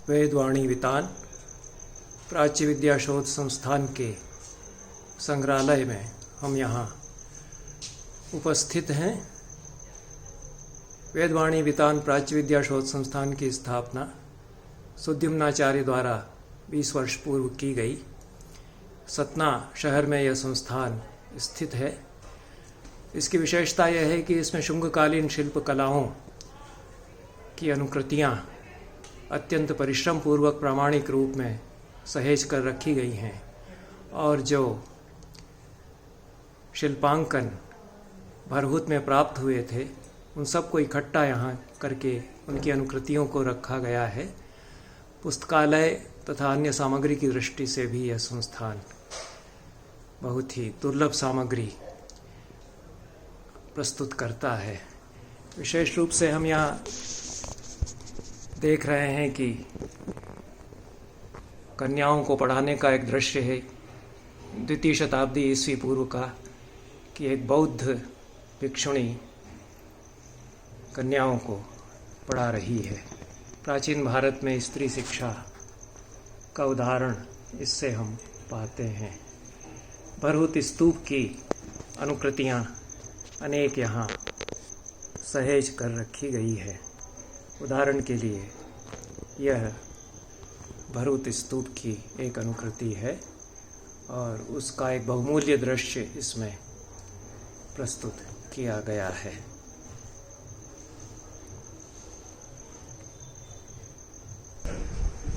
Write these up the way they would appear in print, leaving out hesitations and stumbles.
वेदवाणी वितान प्राच्य विद्या शोध संस्थान के संग्रहालय में हम यहाँ उपस्थित हैं। वेदवाणी वितान प्राच्य विद्या शोध संस्थान की स्थापना सुद्युम्नाचार्य द्वारा 20 वर्ष पूर्व की गई। सतना शहर में यह संस्थान स्थित है। इसकी विशेषता यह है कि इसमें शुंगकालीन शिल्प कलाओं की अनुकृतियाँ अत्यंत परिश्रम पूर्वक प्रामाणिक रूप में सहेज कर रखी गई हैं और जो शिल्पांकन भरहुत में प्राप्त हुए थे उन सबको इकट्ठा यहाँ करके उनकी अनुकृतियों को रखा गया है। पुस्तकालय तथा अन्य सामग्री की दृष्टि से भी यह संस्थान बहुत ही दुर्लभ सामग्री प्रस्तुत करता है। विशेष रूप से हम यहाँ देख रहे हैं कि कन्याओं को पढ़ाने का एक दृश्य है 2वीं शताब्दी ईस्वी पूर्व का, कि एक बौद्ध भिक्षुणी कन्याओं को पढ़ा रही है। प्राचीन भारत में स्त्री शिक्षा का उदाहरण इससे हम पाते हैं। भरहुत स्तूप की अनुकृतियाँ अनेक यहाँ सहेज कर रखी गई है। उदाहरण के लिए यह भरहुत स्तूप की एक अनुकृति है और उसका एक बहुमूल्य दृश्य इसमें प्रस्तुत किया गया है।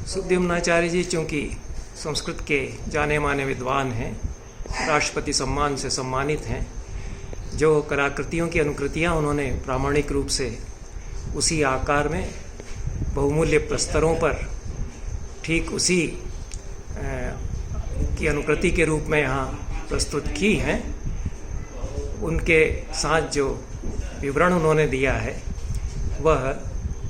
सुद्युम्नाचार्य जी चूँकि संस्कृत के जाने माने विद्वान हैं, राष्ट्रपति सम्मान से सम्मानित हैं। जो कलाकृतियों की अनुकृतियाँ उन्होंने प्रामाणिक रूप से उसी आकार में बहुमूल्य प्रस्तरों पर ठीक उसी की अनुकृति के रूप में यहाँ प्रस्तुत की हैं, उनके साथ जो विवरण उन्होंने दिया है वह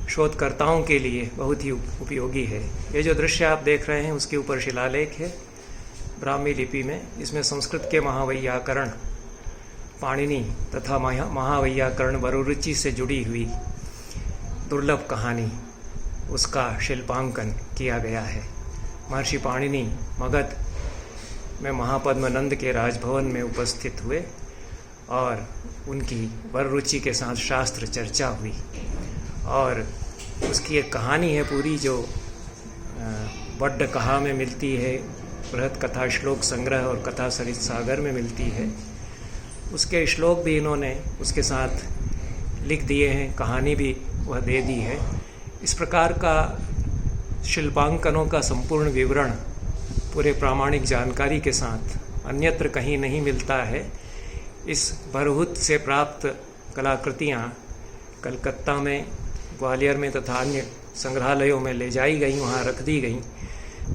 शोधकर्ताओं के लिए बहुत ही उपयोगी है। ये जो दृश्य आप देख रहे हैं उसके ऊपर शिलालेख है ब्राह्मी लिपि में। इसमें संस्कृत के महावैयाकरण पाणिनि तथा महावैयाकरण वरुरुचि से जुड़ी हुई दुर्लभ कहानी उसका शिल्पांकन किया गया है। महर्षि पाणिनि मगध में महापद्म नंद के राजभवन में उपस्थित हुए और उनकी वररुचि के साथ शास्त्र चर्चा हुई और उसकी एक कहानी है पूरी जो वड्ड कहा में मिलती है, बृहत कथा श्लोक संग्रह और कथा सरित सागर में मिलती है। उसके श्लोक भी इन्होंने उसके साथ लिख दिए हैं, कहानी भी वह दे दी है। इस प्रकार का शिल्पांकनों का संपूर्ण विवरण पूरे प्रामाणिक जानकारी के साथ अन्यत्र कहीं नहीं मिलता है। इस भरहुत से प्राप्त कलाकृतियाँ कलकत्ता में, ग्वालियर में तथा अन्य संग्रहालयों में ले जाई गई, वहाँ रख दी गई,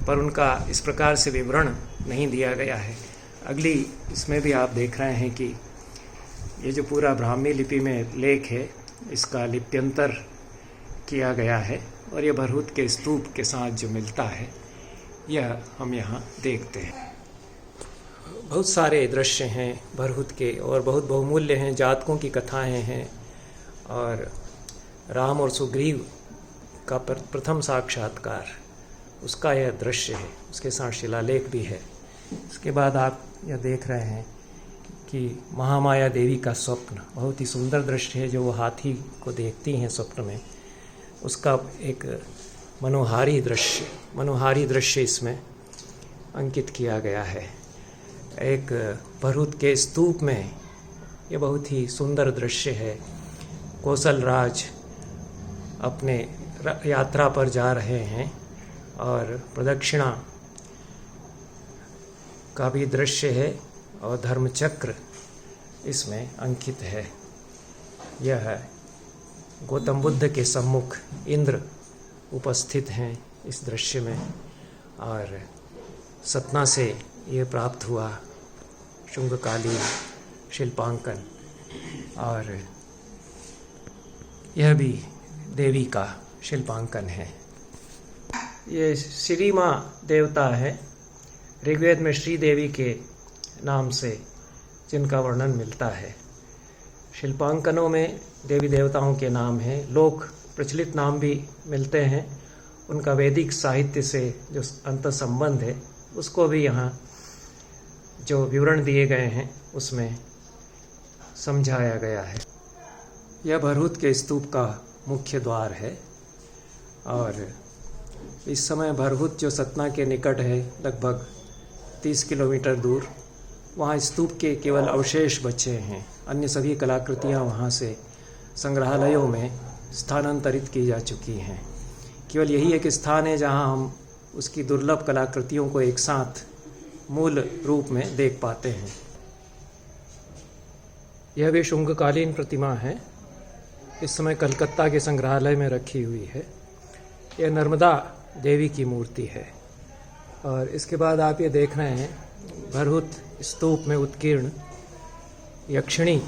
पर उनका इस प्रकार से विवरण नहीं दिया गया है। अगली इसमें भी आप देख रहे हैं कि ये जो पूरा ब्राह्मी लिपि में लेख है इसका लिप्यंतर किया गया है और ये भरहुत के स्तूप के साथ जो मिलता है यह हम यहाँ देखते हैं। बहुत सारे दृश्य हैं भरहुत के और बहुत बहुमूल्य हैं। जातकों की कथाएं हैं और राम और सुग्रीव का प्रथम साक्षात्कार उसका यह दृश्य है, उसके साथ शिलालेख भी है। इसके बाद आप यह देख रहे हैं कि महामाया देवी का स्वप्न, बहुत ही सुंदर दृश्य है जो वो हाथी को देखती हैं स्वप्न में, उसका एक मनोहारी दृश्य इसमें अंकित किया गया है। एक भरहुत के स्तूप में ये बहुत ही सुंदर दृश्य है। कौशल राज अपने यात्रा पर जा रहे हैं और प्रदक्षिणा का भी दृश्य है और धर्मचक्र इसमें अंकित है। यह गौतम बुद्ध के सम्मुख इंद्र उपस्थित हैं इस दृश्य में और सतना से ये प्राप्त हुआ शुंगकालीन शिल्पांकन और यह भी देवी का शिल्पांकन है। ये श्री माँ देवता है, ऋग्वेद में श्री देवी के नाम से जिनका वर्णन मिलता है। शिल्पांकनों में देवी देवताओं के नाम हैं, लोक प्रचलित नाम भी मिलते हैं। उनका वैदिक साहित्य से जो अंतर संबंध है उसको भी यहाँ जो विवरण दिए गए हैं उसमें समझाया गया है। यह भरहुत के स्तूप का मुख्य द्वार है और इस समय भरहुत जो सतना के निकट है लगभग 30 किलोमीटर दूर, वहाँ स्तूप के केवल अवशेष बचे हैं। अन्य सभी कलाकृतियाँ वहाँ से संग्रहालयों में स्थानांतरित की जा चुकी हैं। केवल यही एक स्थान है जहाँ हम उसकी दुर्लभ कलाकृतियों को एक साथ मूल रूप में देख पाते हैं। यह भी शुंगकालीन प्रतिमा है, इस समय कलकत्ता के संग्रहालय में रखी हुई है। यह नर्मदा देवी की मूर्ति है। और इसके बाद आप ये देख रहे हैं भरहुत स्तूप में उत्कीर्ण यक्षिणी,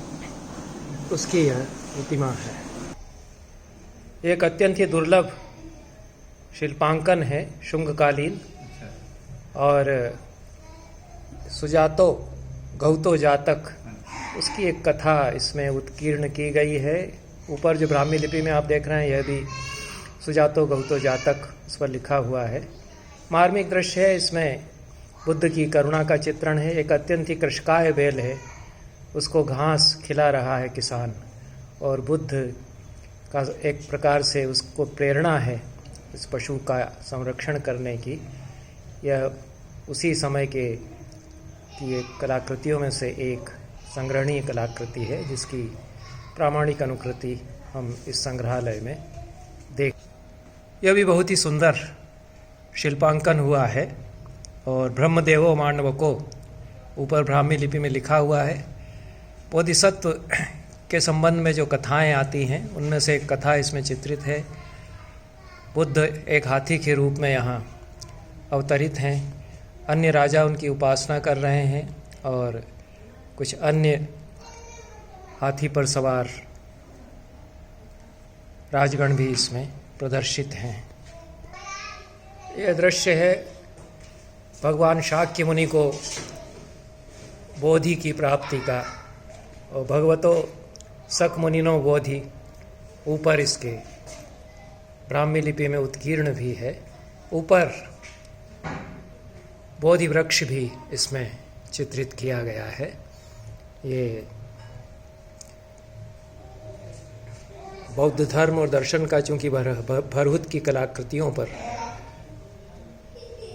उसकी यह प्रतिमा है। एक अत्यंत ही दुर्लभ शिल्पांकन है शुंगकालीन, और सुजातो गौतो जातक उसकी एक कथा इसमें उत्कीर्ण की गई है। ऊपर जो ब्राह्मी लिपि में आप देख रहे हैं यह भी सुजातो गौतो जातक उस पर लिखा हुआ है। मार्मिक दृश्य है, इसमें बुद्ध की करुणा का चित्रण है। एक अत्यंत ही कृशकाय बैल है, उसको घास खिला रहा है किसान, और बुद्ध का एक प्रकार से उसको प्रेरणा है इस पशु का संरक्षण करने की। यह उसी समय की एक कलाकृतियों में से एक संग्रहणीय कलाकृति है जिसकी प्रामाणिक अनुकृति हम इस संग्रहालय में देख। यह भी बहुत ही सुंदर शिल्पांकन हुआ है और ब्रह्मदेवो मानवको ऊपर ब्राह्मी लिपि में लिखा हुआ है। बोधिसत्व के संबंध में जो कथाएं आती हैं उनमें से एक कथा इसमें चित्रित है। बुद्ध एक हाथी के रूप में यहाँ अवतरित हैं, अन्य राजा उनकी उपासना कर रहे हैं और कुछ अन्य हाथी पर सवार राजगण भी इसमें प्रदर्शित हैं। यह दृश्य है भगवान शाक्य मुनि को बोधि की प्राप्ति का, और भगवतो सक मुनिनो बोधि ऊपर इसके ब्राह्मी लिपि में उत्कीर्ण भी है। ऊपर बोधि वृक्ष भी इसमें चित्रित किया गया है। ये बौद्ध धर्म और दर्शन का चूँकि भरहुत की कलाकृतियों पर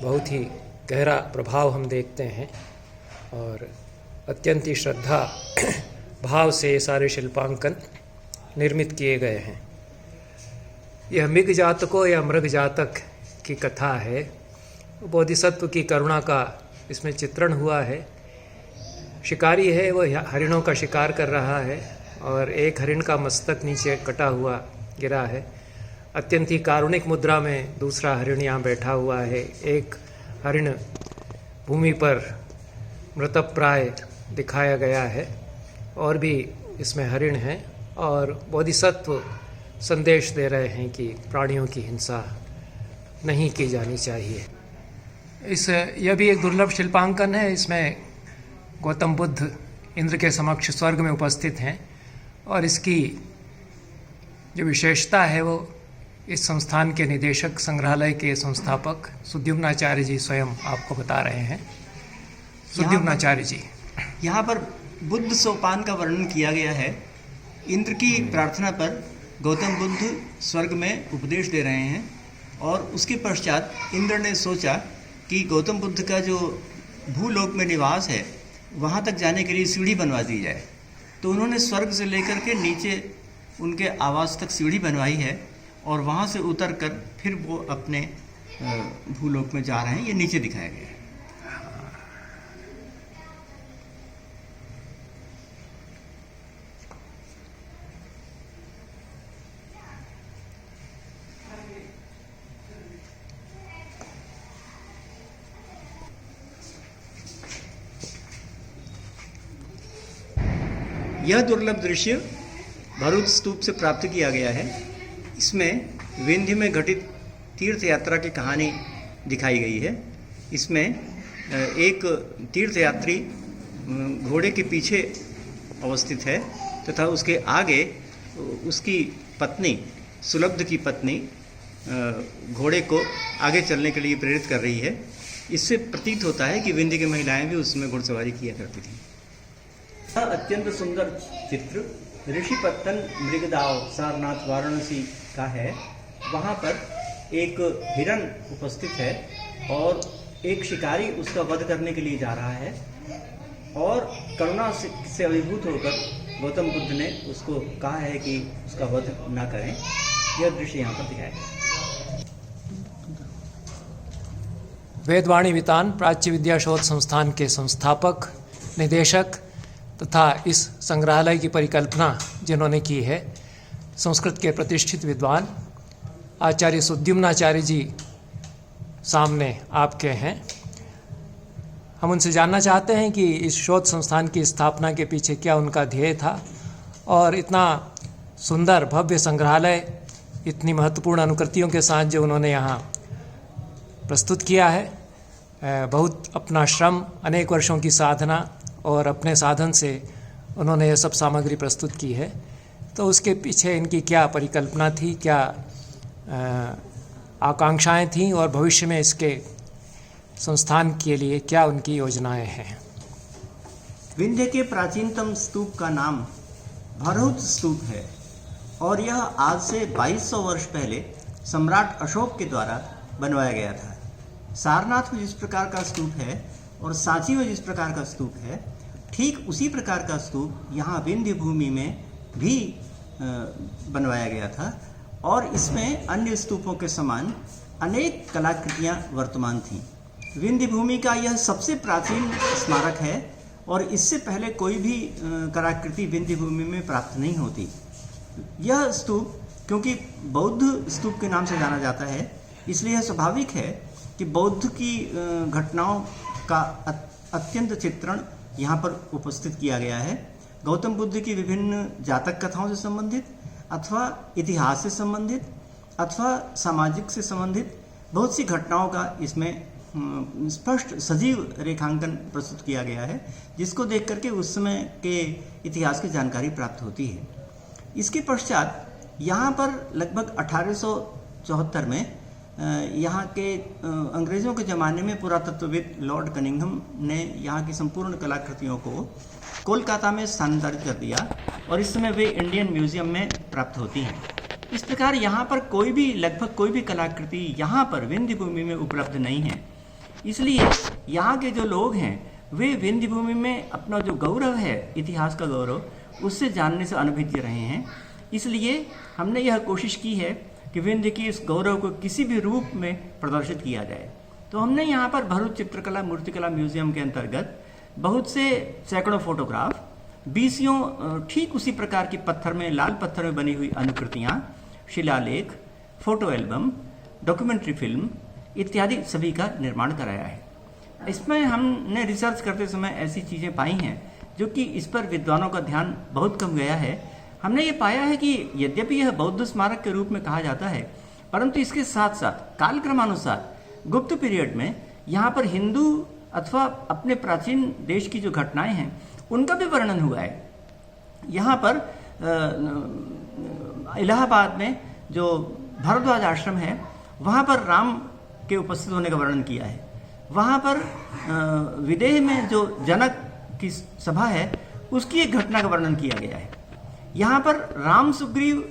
बहुत ही गहरा प्रभाव हम देखते हैं और अत्यंत ही श्रद्धा भाव से ये सारे शिल्पांकन निर्मित किए गए हैं। यह मृग जातकों या मृग जातक की कथा है। बोधिसत्व की करुणा का इसमें चित्रण हुआ है। शिकारी है, वह हरिणों का शिकार कर रहा है और एक हरिण का मस्तक नीचे कटा हुआ गिरा है। अत्यंत ही कारुणिक मुद्रा में दूसरा हरिण यहाँ बैठा हुआ है। एक हरिण भूमि पर मृतप्राय दिखाया गया है और भी इसमें हरिण हैं, और बोधिसत्व संदेश दे रहे हैं कि प्राणियों की हिंसा नहीं की जानी चाहिए। यह भी एक दुर्लभ शिल्पांकन है। इसमें गौतम बुद्ध इंद्र के समक्ष स्वर्ग में उपस्थित हैं और इसकी जो विशेषता है वो इस संस्थान के निदेशक, संग्रहालय के संस्थापक सुद्युम्नाचार्य जी स्वयं आपको बता रहे हैं। सुद्युम्नाचार्य जी, यहाँ पर बुद्ध सोपान का वर्णन किया गया है। इंद्र की प्रार्थना पर गौतम बुद्ध स्वर्ग में उपदेश दे रहे हैं और उसके पश्चात इंद्र ने सोचा कि गौतम बुद्ध का जो भूलोक में निवास है वहाँ तक जाने के लिए सीढ़ी बनवा दी जाए। तो उन्होंने स्वर्ग से लेकर के नीचे उनके आवास तक सीढ़ी बनवाई है और वहाँ से उतर कर फिर वो अपने भूलोक में जा रहे हैं। ये नीचे दिखाया गया है। यह दुर्लभ दृश्य भरहुत स्तूप से प्राप्त किया गया है। इसमें विंध्य में घटित तीर्थ यात्रा की कहानी दिखाई गई है। इसमें एक तीर्थयात्री घोड़े के पीछे अवस्थित है तथा उसके आगे उसकी पत्नी, सुलब्ध की पत्नी घोड़े को आगे चलने के लिए प्रेरित कर रही है। इससे प्रतीत होता है कि विंध्य की महिलाएं भी उसमें घुड़सवारी किया करती थी। यह अत्यंत सुंदर चित्र ऋषिपत्तन मृगदाव सारनाथ वाराणसी का है। वहाँ पर एक हिरण उपस्थित है और एक शिकारी उसका वध करने के लिए जा रहा है और करुणा से अभिभूत होकर गौतम बुद्ध ने उसको कहा है कि उसका वध ना करें। यह दृश्य यहाँ पर दिखाया गया। वेदवाणी वितान प्राच्य विद्या शोध संस्थान के संस्थापक, निदेशक तथा इस संग्रहालय की परिकल्पना जिन्होंने की है, संस्कृत के प्रतिष्ठित विद्वान आचार्य सुद्युम्नाचार्य जी सामने आपके हैं। हम उनसे जानना चाहते हैं कि इस शोध संस्थान की स्थापना के पीछे क्या उनका ध्येय था और इतना सुंदर भव्य संग्रहालय इतनी महत्वपूर्ण अनुकृतियों के साथ जो उन्होंने यहाँ प्रस्तुत किया है, बहुत अपना श्रम, अनेक वर्षों की साधना और अपने साधन से उन्होंने यह सब सामग्री प्रस्तुत की है। तो उसके पीछे इनकी क्या परिकल्पना थी, क्या आकांक्षाएं थीं और भविष्य में इसके संस्थान के लिए क्या उनकी योजनाएं हैं। विंध्य के प्राचीनतम स्तूप का नाम भरहुत स्तूप है और यह आज से 2200 वर्ष पहले सम्राट अशोक के द्वारा बनवाया गया था। सारनाथ में जिस प्रकार का स्तूप है और सांची में जिस प्रकार का स्तूप है, ठीक उसी प्रकार का स्तूप यहाँ विंध्य भूमि में भी बनवाया गया था और इसमें अन्य स्तूपों के समान अनेक कलाकृतियाँ वर्तमान थीं। विंध्य भूमि का यह सबसे प्राचीन स्मारक है और इससे पहले कोई भी कलाकृति विंध्य भूमि में प्राप्त नहीं होती। यह स्तूप क्योंकि बौद्ध स्तूप के नाम से जाना जाता है, इसलिए यह स्वाभाविक है कि बौद्ध की घटनाओं का अत्यंत चित्रण यहाँ पर उपस्थित किया गया है। गौतम बुद्ध की विभिन्न जातक कथाओं से संबंधित अथवा इतिहास से संबंधित अथवा सामाजिक से संबंधित बहुत सी घटनाओं का इसमें स्पष्ट सजीव रेखांकन प्रस्तुत किया गया है, जिसको देख करके उस समय के इतिहास की जानकारी प्राप्त होती है। इसके पश्चात यहाँ पर लगभग 1874 में यहाँ के अंग्रेज़ों के ज़माने में पुरातत्वविद लॉर्ड कनिंघम ने यहाँ की संपूर्ण कलाकृतियों को कोलकाता में स्थानांतरित कर दिया और इस समय वे इंडियन म्यूजियम में प्राप्त होती हैं। इस प्रकार यहाँ पर लगभग कोई भी कलाकृति यहाँ पर विंध्य भूमि में उपलब्ध नहीं है। इसलिए यहाँ के जो लोग हैं वे विंध्य भूमि में अपना जो गौरव है, इतिहास का गौरव, उससे जानने से अनभिज्ञ रहे हैं। इसलिए हमने यह कोशिश की है कि विंध्य की इस गौरव को किसी भी रूप में प्रदर्शित किया जाए। तो हमने यहाँ पर भरूच चित्रकला मूर्तिकला म्यूजियम के अंतर्गत बहुत से सैकड़ों फोटोग्राफ, 20 ठीक उसी प्रकार की लाल पत्थर में बनी हुई अनुकृतियाँ, शिलालेख, फोटो एल्बम, डॉक्यूमेंट्री फिल्म इत्यादि सभी का निर्माण कराया है। इसमें हमने रिसर्च करते समय ऐसी चीज़ें पाई हैं जो कि इस पर विद्वानों का ध्यान बहुत कम गया है। हमने ये पाया है कि यद्यपि यह बौद्ध स्मारक के रूप में कहा जाता है, परंतु इसके साथ साथ कालक्रमानुसार गुप्त पीरियड में यहाँ पर हिंदू अथवा अपने प्राचीन देश की जो घटनाएं हैं उनका भी वर्णन हुआ है। यहाँ पर इलाहाबाद में जो भारद्वाज आश्रम है वहाँ पर राम के उपस्थित होने का वर्णन किया है। वहाँ पर विदेह में जो जनक की सभा है उसकी एक घटना का वर्णन किया गया है। यहाँ पर राम सुग्रीव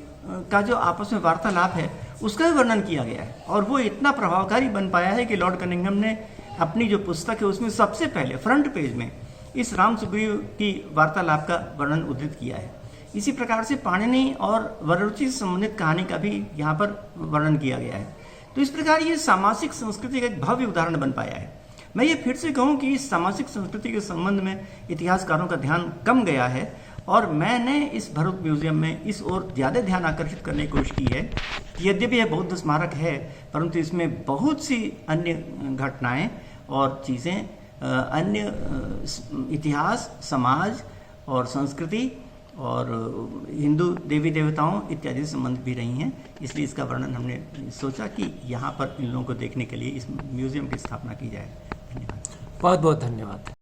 का जो आपस में वार्तालाप है उसका भी वर्णन किया गया है और वो इतना प्रभावकारी बन पाया है कि लॉर्ड कनिंघम ने अपनी जो पुस्तक है उसमें सबसे पहले फ्रंट पेज में इस राम सुग्रीव की वार्तालाप का वर्णन उद्धृत किया है। इसी प्रकार से पाणिनि और वररुचि से संबंधित कहानी का भी यहाँ पर वर्णन किया गया है। तो इस प्रकार ये सामासिक संस्कृति का एक भव्य उदाहरण बन पाया है। मैं ये फिर से कहूँ कि इस सामाजिक संस्कृति के संबंध में इतिहासकारों का ध्यान कम गया है और मैंने इस भरूच म्यूजियम में इस ओर ज़्यादा ध्यान आकर्षित करने की कोशिश की है कि यद्यपि यह बौद्ध स्मारक है परंतु इसमें बहुत सी अन्य घटनाएं और चीज़ें, अन्य इतिहास, समाज और संस्कृति और हिंदू देवी देवताओं इत्यादि से संबंधित भी रही हैं। इसलिए इसका वर्णन हमने सोचा कि यहाँ पर इन लोगों को देखने के लिए इस म्यूजियम की स्थापना की जाए। धन्यवाद। बहुत बहुत धन्यवाद।